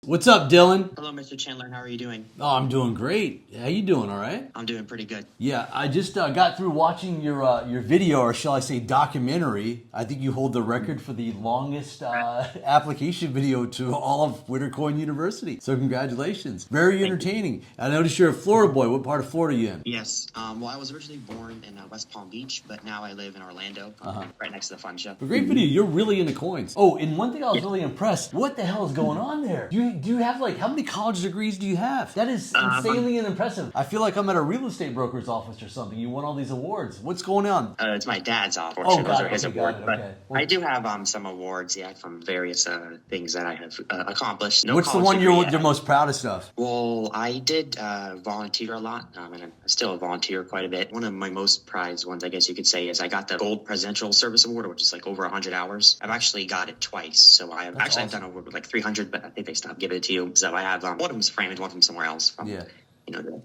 What's up, Dylan? Hello, Mr. Chandler. How are you doing? Oh, I'm doing great. How you doing? All right? I'm doing pretty good. Yeah, I just got through watching your video, or shall I say, documentary. I think you hold the record for the longest application video to all of Whittercoin University. So congratulations. Very entertaining. I noticed you're a Florida boy. What part of Florida are you in? Yes. Well, I was originally born in West Palm Beach, but now I live in Orlando, right next to the fun show. A great video. You're really into coins. Oh, and one thing I was really impressed. What the hell is going on there? Do you have how many college degrees do you have? That is insanely impressive. I feel like I'm at a real estate broker's office or something. You won all these awards. What's going on? It's my dad's office. Oh, Those are it. his Okay, awards. got it. But Okay. Well, I do have some awards, from various things that I have accomplished. No what's the college one degree you're yet. most proudest of? Well, I did volunteer a lot, and I still volunteer quite a bit. One of my most prized ones, I guess you could say, is I got the Gold Presidential Service Award, which is over 100 hours. I've actually got it twice. So I've done over 300, but I think they stopped giving it to you. So I have one of them's framed, one of them somewhere else from,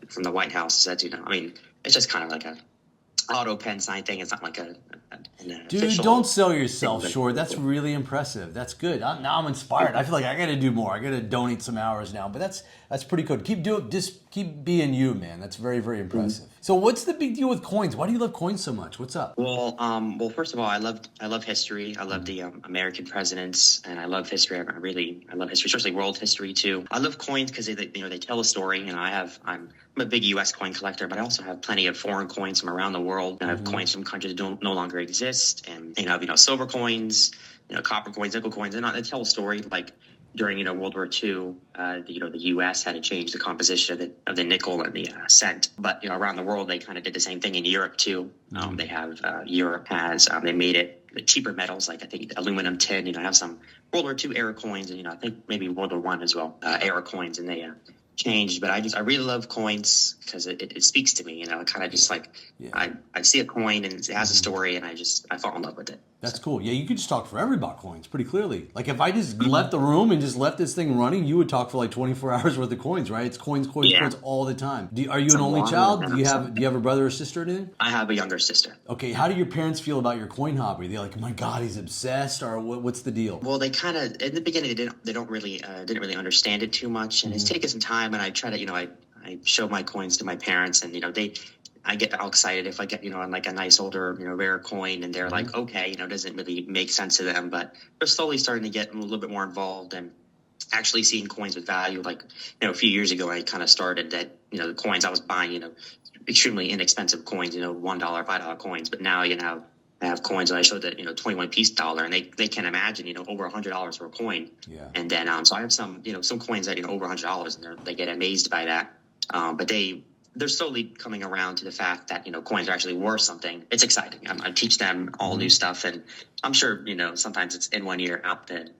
from the White House. It's just kind of like a auto pen sign thing. It's not like an Dude, official don't sell yourself thing. short. That's really impressive. That's good. Now I'm inspired. I feel like I got to do more. I got to donate some hours now. But that's pretty good. Just keep being you, man. That's very, very impressive. So what's the big deal with coins? Why do you love coins so much? What's up? Well, first of all, I love history. I love the American presidents, and I love history. I love history, especially world history too. I love coins because they tell a story. I'm a big U.S. coin collector, but I also have plenty of foreign coins from around the world. And I have coins from countries that no longer exist, and silver coins, copper coins, nickel coins, and they tell a story. Like during World War II, the U.S. had to change the composition of the nickel and the cent. But around the world, they kind of did the same thing in Europe too. They have Europe has they made it the cheaper metals, like I think aluminum, tin. I have some World War II era coins, and I think maybe World War One as well era coins, and they changed. But I really love coins because it speaks to me. It kind of just I see a coin and it has a story, and I fall in love with it. That's cool. Yeah, you could just talk forever about coins pretty clearly. Like if I just left the room and just left this thing running, you would talk for 24 hours worth of coins, right? It's coins all the time. Are you an only child? Do you have a brother or sister or anything? I have a younger sister. Okay, how do your parents feel about your coin hobby? They're like, oh my God, he's obsessed, or what's the deal? Well, they kind of in the beginning they didn't really understand it too much, and it's taken some time. And I try to I show my coins to my parents, and I get all excited if I get, like a nice older, rare coin, and they're like, okay, it doesn't really make sense to them, but they're slowly starting to get a little bit more involved and actually seeing coins with value. Like, a few years ago, I kind of started that, the coins I was buying, extremely inexpensive coins, $1, $5 coins, but now, I have coins, and I showed that 21 piece dollar, and they can't imagine over $100 for a coin. Yeah. And then so I have some some coins that over $100, and they get amazed by that. But they're slowly coming around to the fact that coins are actually worth something. It's exciting. I teach them all new stuff, and I'm sure sometimes it's in one ear, out the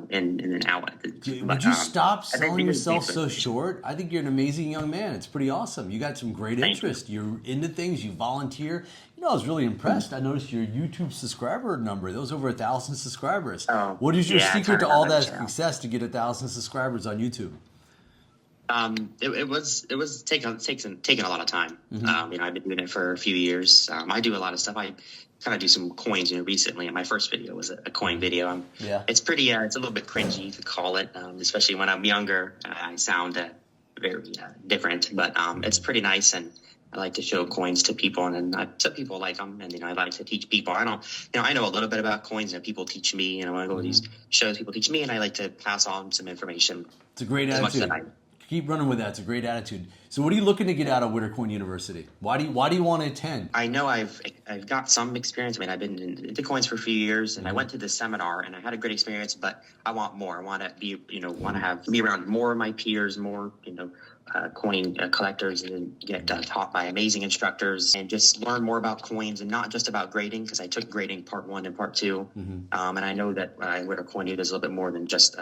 in and out. Would you stop selling yourself so short? I think you're an amazing young man. It's pretty awesome. You got some great interest. You're into things. You volunteer. I was really impressed. I noticed your YouTube subscriber number. That was over 1,000 subscribers. What is your secret to all that success to get 1,000 subscribers on YouTube? It was taking a lot of time. I've been doing it for a few years. I do a lot of stuff. I kind of do some coins, recently. And my first video was a coin video. It's pretty, it's a little bit cringy to call it, especially when I'm younger. I sound very different, but it's pretty nice. And I like to show coins to people, and then some people like them, and I like to teach people. I know a little bit about coins, and people teach me. When I go to these shows, people teach me, and I like to pass on some information. It's a great attitude. Keep running with that. It's a great attitude. So what are you looking to get out of Whittercoin University? Why do you want to attend? I know I've got some experience. I've been into coins for a few years, and I went to the seminar, and I had a great experience, but I want more. I want to be, be around more of my peers, more, coin collectors, and get taught by amazing instructors, and just learn more about coins, and not just about grading, because I took grading part 1 and part 2. And I know that Whittercoin there's a little bit more than just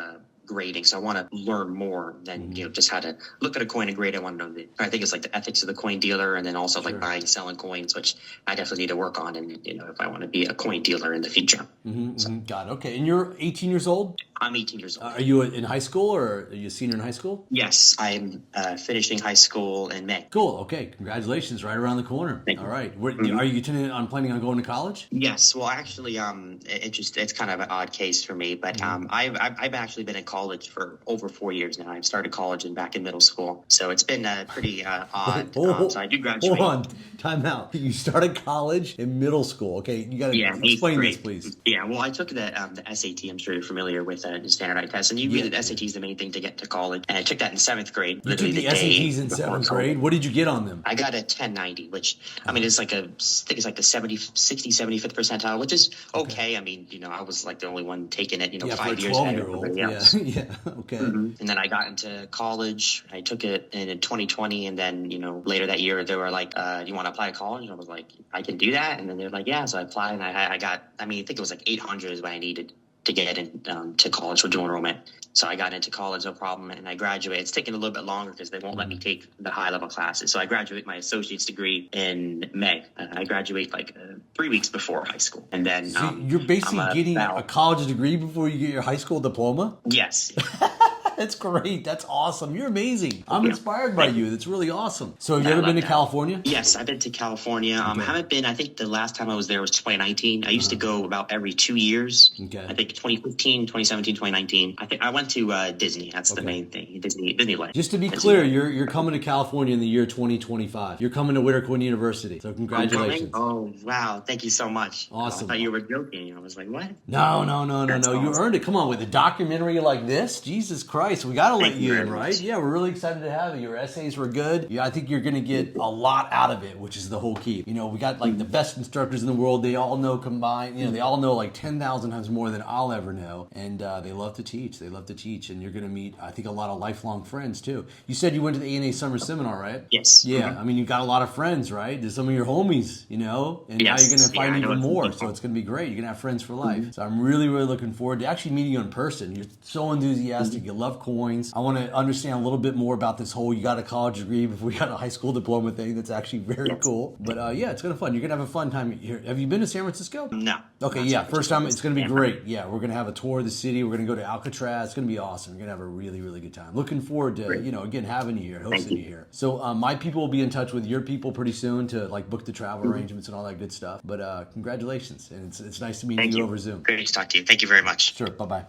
grading. So I want to learn more than, just how to look at a coin and grade. I want to know I think it's like the ethics of the coin dealer, and then also like buying and selling coins, which I definitely need to work on. And, if I want to be a coin dealer in the future. Got it. Okay. And you're 18 years old? I'm 18 years old. Are you in high school or are you a senior in high school? Yes, I'm finishing high school in May. Cool. Okay. Congratulations. Right around the corner. Thank All you. right. Are you planning on going to college? Yes, well, actually, it's kind of an odd case for me, but I've actually been in college for over 4 years now. I started college back in middle school, so it's been pretty odd. So I do graduate. Hold on. Time out. You started college in middle school. Okay. You got to explain this, please. Yeah, well, I took the SAT. I'm sure you're familiar with the standardized test, and the SAT is the main thing to get to college. And I took that in 7th grade. You took the SATs in 7th grade? What did you get on them? I got a 1090, which I mean, it's like I think it's like the 75th percentile, which is okay. I mean, I was like the only one taking it, 5 years ahead of everybody else. Yeah. Okay. And then I got into college. I took it in 2020, and then later that year they were like, "Do you want to apply to college?" And I was like, "I can do that." And then they're like, "Yeah." So I applied, and I got. I mean, I think it was like 800 is what I needed to get in to college for dual enrollment. So I got into college, no problem, and I graduated. It's taken a little bit longer because they won't let me take the high-level classes. So I graduate my associate's degree in May. I graduate like 3 weeks before high school. And then so you're basically getting a college degree before you get your high school diploma? Yes. That's great. That's awesome. You're amazing. I'm inspired by you. That's really awesome. So have you ever been to California? Yes, I've been to California. I haven't been, I think the last time I was there was 2019. I used to go about every 2 years. Okay. I think 2015, 2017, 2019. I think I went to Disney. That's the main thing. Disneyland. Just to be clear, you're coming to California in the year 2025. You're coming to Whittaker University. So congratulations. Oh, wow. Thank you so much. Awesome. I thought you were joking. I was like, what? No. Awesome. You earned it. Come on, with a documentary like this, Jesus Christ. We got to let you in, right? Yeah, we're really excited to have you. Your essays were good. Yeah, I think you're going to get a lot out of it, which is the whole key. We got like the best instructors in the world. They all know combined, they all know like 10,000 times more than I'll ever know. And they love to teach. And you're going to meet, I think, a lot of lifelong friends too. You said you went to the ANA Summer Seminar, right? Yes. Yeah. I mean, you got a lot of friends, right? There's some of your homies, and now you're going to find even more. So it's going to be great. You're going to have friends for life. So I'm really, really looking forward to actually meeting you in person. You're so enthusiastic. You love coins. I want to understand a little bit more about this whole you got a college degree before you got a high school diploma thing. That's actually very cool. But yeah, it's going to be fun. You're going to have a fun time here. Have you been to San Francisco? No. Okay, yeah. First time. It's going to be great. Yeah, we're going to have a tour of the city. We're going to go to Alcatraz. It's going to be awesome. We're going to have a really, really good time. Looking forward to, again, having you here, hosting you here. So my people will be in touch with your people pretty soon to like book the travel arrangements and all that good stuff. But congratulations. And it's nice to meet you over Zoom. Great to talk to you. Thank you very much. Sure. Bye-bye.